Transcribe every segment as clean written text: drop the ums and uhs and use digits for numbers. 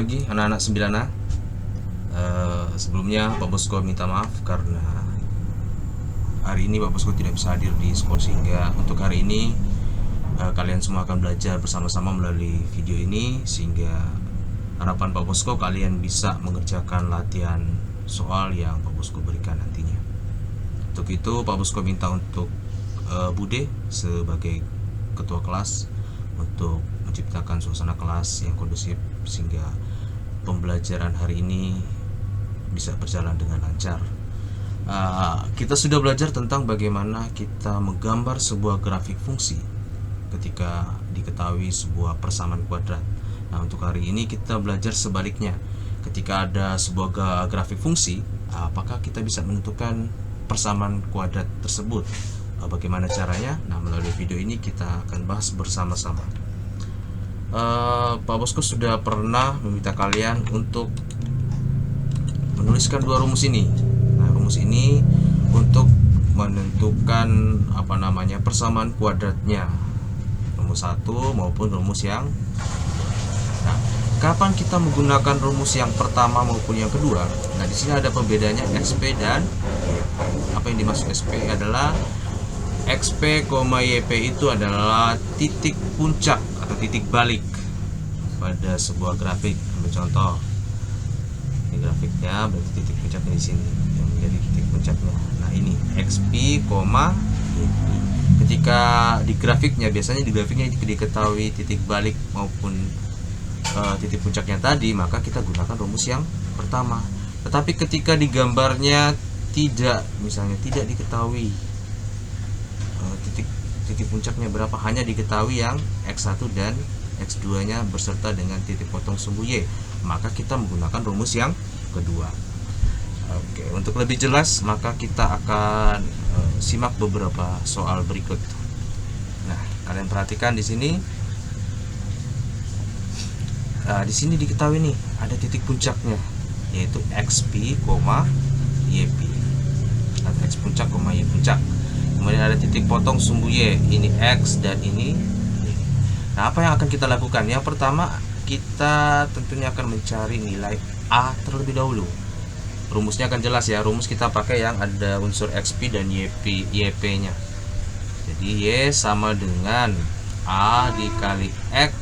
pagi anak-anak 9A. Sebelumnya Pak Bosko minta maaf karena hari ini Pak Bosko tidak bisa hadir di sekolah, sehingga untuk hari ini kalian semua akan belajar bersama-sama melalui video ini, sehingga harapan Pak Bosko kalian bisa mengerjakan latihan soal yang Pak Bosko berikan nantinya. Untuk itu Pak Bosko minta untuk Bude sebagai ketua kelas untuk menciptakan suasana kelas yang kondusif sehingga pembelajaran hari ini bisa berjalan dengan lancar. Kita sudah belajar tentang bagaimana kita menggambar sebuah grafik fungsi ketika diketahui sebuah persamaan kuadrat. Nah, untuk hari ini kita belajar sebaliknya. Ketika ada sebuah grafik fungsi, apakah kita bisa menentukan persamaan kuadrat tersebut? Bagaimana caranya? Nah, melalui video ini kita akan bahas bersama-sama. Pak Bosko sudah pernah meminta kalian untuk menuliskan dua rumus ini. Nah, rumus ini untuk menentukan persamaan kuadratnya, rumus 1 maupun rumus yang. Nah, kapan kita menggunakan rumus yang pertama maupun yang kedua? Nah, di sini ada pembedanya XP dan YP. Apa yang dimaksud XP adalah XP, YP itu adalah titik puncak atau titik balik pada sebuah grafik. Ambil contoh, ini grafiknya, berarti titik puncaknya di sini yang menjadi titik puncaknya. Nah, ini XP, YP. Ketika di grafiknya, biasanya di grafiknya diketahui titik balik maupun titik puncaknya tadi, maka kita gunakan rumus yang pertama. Tetapi ketika digambarnya tidak diketahui titik puncaknya berapa, hanya diketahui yang X1 dan X2 nya berserta dengan titik potong sumbu Y, maka kita menggunakan rumus yang kedua. Oke, untuk lebih jelas maka kita akan simak beberapa soal berikut. Nah, kalian perhatikan di sini. Di sini diketahui nih ada titik puncaknya, yaitu XP, YP atau X puncak, Y puncak. Kemudian ada titik potong sumbu Y, ini X dan ini Y. Nah, apa yang akan kita lakukan? Yang pertama, kita tentunya akan mencari nilai A terlebih dahulu. Rumusnya akan jelas ya, rumus kita pakai yang ada unsur XP dan YP nya. Jadi Y sama dengan A dikali X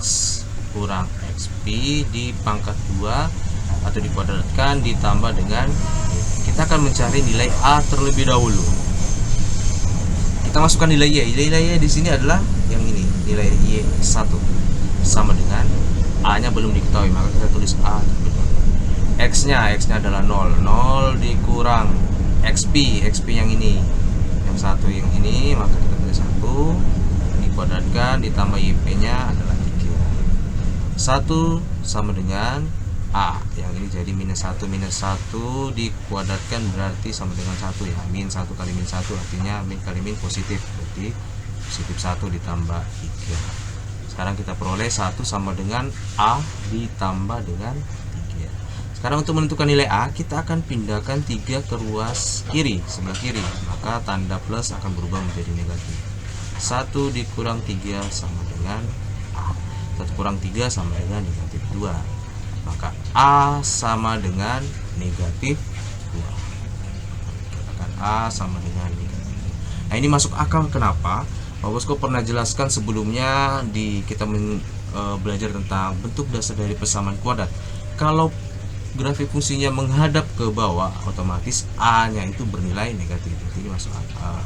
kurang XP di pangkat 2 atau dikuadratkan ditambah dengan Y. Kita akan mencari nilai A terlebih dahulu. Kita masukkan nilai Y. Nilai Y di sini adalah yang ini, nilai Y1 sama dengan A-nya belum diketahui, maka kita tulis A terlebih dahulu. X-nya adalah 0. 0 dikurang XP yang ini, yang satu yang ini, maka kita tulis 1 dikuadratkan ditambah YP-nya adalah 3. 1 sama dengan A, yang ini jadi minus 1 dikuadratkan berarti sama dengan 1 ya. Min 1 kali min 1 artinya min kali min positif, berarti positif 1 ditambah 3. Sekarang kita peroleh 1 sama dengan A ditambah dengan 3. Sekarang untuk menentukan nilai A, kita akan pindahkan 3 ke ruas kiri, sebelah kiri, maka tanda plus akan berubah menjadi negatif. 1 dikurang 3 sama dengan A. 1 kurang 3 sama dengan negatif 2. Maka A sama dengan negatif 2. Katakan A sama dengan negatif 2. Nah, ini masuk akal. Kenapa? Pak Bosko pernah jelaskan sebelumnya kita belajar tentang bentuk dasar dari persamaan kuadrat. Kalau grafik fungsinya menghadap ke bawah, otomatis A-nya itu bernilai negatif. Jadi masuk akal,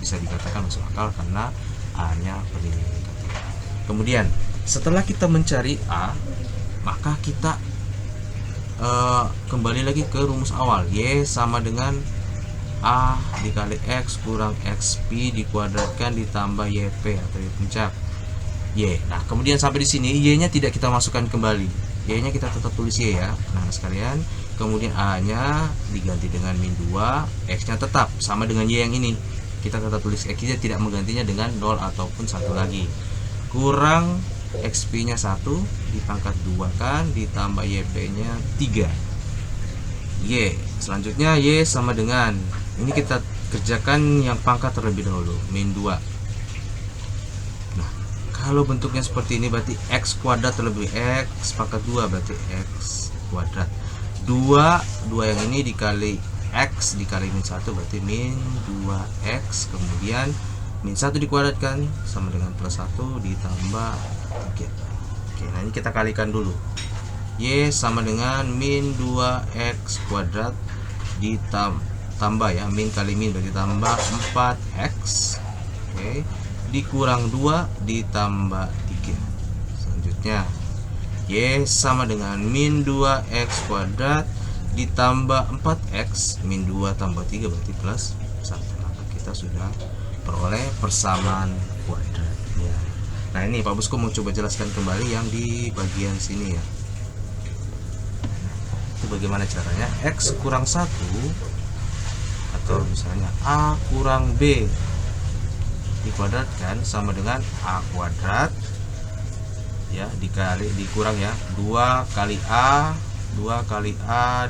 bisa dikatakan masuk akal karena A-nya bernilai negatif. Kemudian setelah kita mencari A, maka kita kembali lagi ke rumus awal. Y sama dengan A dikali X kurang XP dikuadratkan ditambah YP atau Y puncak Y. Nah, kemudian sampai di sini Y nya tidak kita masukkan kembali, Y nya kita tetap tulis Y ya, nah sekalian. Kemudian A nya diganti dengan min 2, X nya tetap sama dengan Y yang ini, kita tetap tulis X nya, tidak menggantinya dengan 0 ataupun 1 lagi, kurang XP nya 1 di pangkat 2 kan ditambah YP nya 3 Y. Selanjutnya Y sama dengan, ini kita kerjakan yang pangkat terlebih dahulu, min 2. Nah, Kalau bentuknya seperti ini berarti x kuadrat terlebih x pangkat 2 berarti x kuadrat. 2 yang ini dikali x dikali min 1 berarti min 2x, kemudian min 1 dikuadratkan sama dengan plus 1 ditambah 3. Oke, nah ini kita kalikan dulu. Y sama dengan min 2x kuadrat ditambah ya, min kali min berarti tambah 4x. Oke, dikurang 2 ditambah 3. Selanjutnya Y sama dengan min 2x kuadrat ditambah 4x min 2 tambah 3 berarti plus 1. Maka kita sudah peroleh persamaan kuadratnya. Nah ini Pak Bosku mau coba jelaskan kembali yang di bagian sini ya. Itu bagaimana caranya? X kurang 1 atau misalnya A kurang B dikuadratkan sama dengan A kuadrat ya, dikurang ya, 2 kali A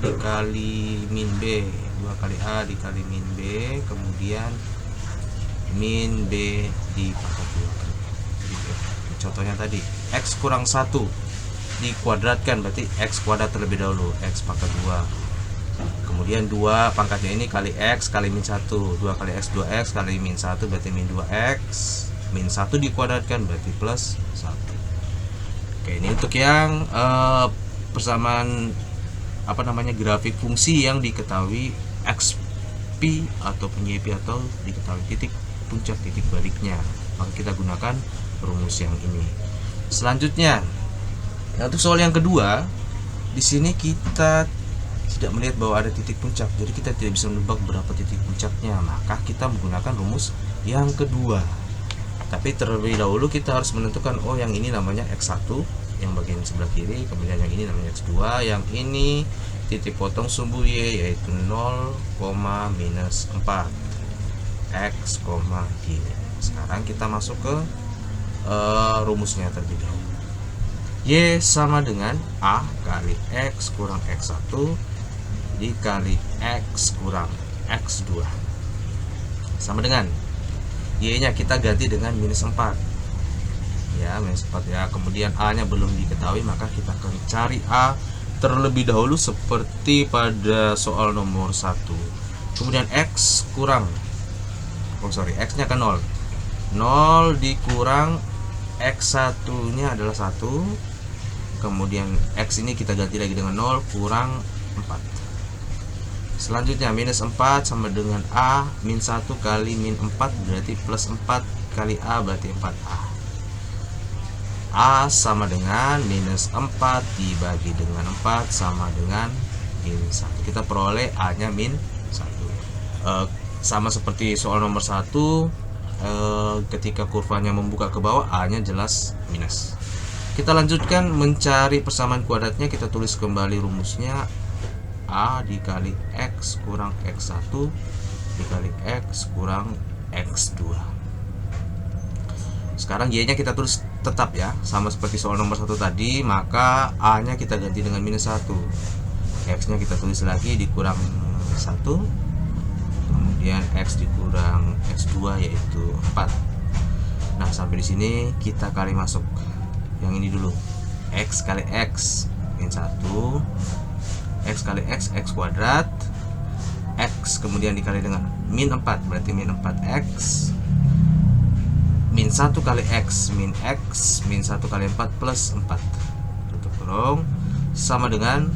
dikali min B, 2 kali A dikali min B, kemudian min B di pangkat 2. Jadi, contohnya tadi X kurang 1 dikuadratkan berarti X kuadrat terlebih dahulu, X pangkat 2, kemudian 2 pangkatnya ini kali X kali min 1, 2 kali X 2X kali min 1 berarti min 2X, min 1 dikuadratkan berarti plus 1. Oke, ini untuk yang persamaan grafik fungsi yang diketahui XP ataupun YP atau diketahui titik puncak titik baliknya, maka kita gunakan rumus yang ini. Selanjutnya, untuk soal yang kedua, di sini kita tidak melihat bahwa ada titik puncak, jadi kita tidak bisa menebak berapa titik puncaknya, maka kita menggunakan rumus yang kedua. Tapi terlebih dahulu kita harus menentukan, oh yang ini namanya X1 yang bagian sebelah kiri, kemudian yang ini namanya X2, yang ini titik potong sumbu Y yaitu 0, minus 4 X, Y. Sekarang kita masuk ke rumusnya terlebih dahulu. Y sama dengan A kali X kurang X1 dikali X kurang X2 sama dengan Y nya kita ganti dengan minus 4 ya, minus 4 ya, kemudian A nya belum diketahui, maka kita akan cari A terlebih dahulu seperti pada soal nomor 1. Kemudian X kurang X nya kan 0 dikurang X1 nya adalah 1, kemudian X ini kita ganti lagi dengan 0 kurang 4. Selanjutnya minus 4 sama dengan A min 1 kali min 4 berarti plus 4 kali A berarti 4A. A sama dengan minus 4 dibagi dengan 4 sama dengan min 1. Kita peroleh A nya min 1. Sama seperti soal nomor 1, ketika kurvanya membuka ke bawah A nya jelas minus. Kita lanjutkan mencari persamaan kuadratnya. Kita tulis kembali rumusnya, A dikali X kurang X1 dikali X kurang X2. Sekarang Y nya kita tulis tetap ya, sama seperti soal nomor 1 tadi, maka A nya kita ganti dengan minus 1, X nya kita tulis lagi dikurang 1, kemudian X dikurang X2 yaitu 4. Nah sampai di sini kita kali masuk yang ini dulu, X kali X min 1, X kali X kuadrat, X kemudian dikali dengan min 4 berarti min 4X, min 1 kali X, min 1 kali 4 plus 4 tutup kurung sama dengan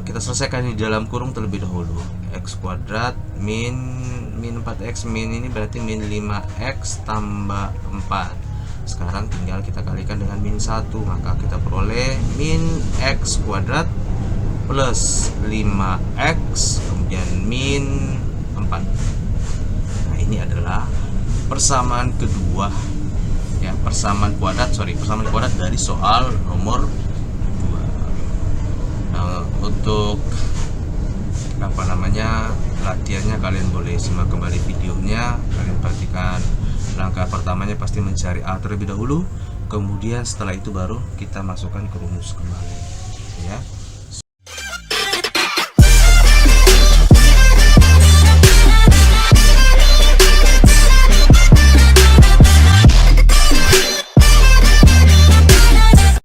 kita selesaikan di dalam kurung terlebih dahulu. X kuadrat min 4X, min ini berarti min 5X tambah 4. Sekarang tinggal kita kalikan dengan min 1, maka kita peroleh min X kuadrat plus 5X kemudian min 4. Nah ini adalah persamaan kedua ya, persamaan kuadrat dari soal nomor 2. Nah untuk latihannya kalian boleh simak kembali videonya, kalian perhatikan. Langkah pertamanya pasti mencari A terlebih dahulu, kemudian setelah itu baru kita masukkan ke rumus kembali ya.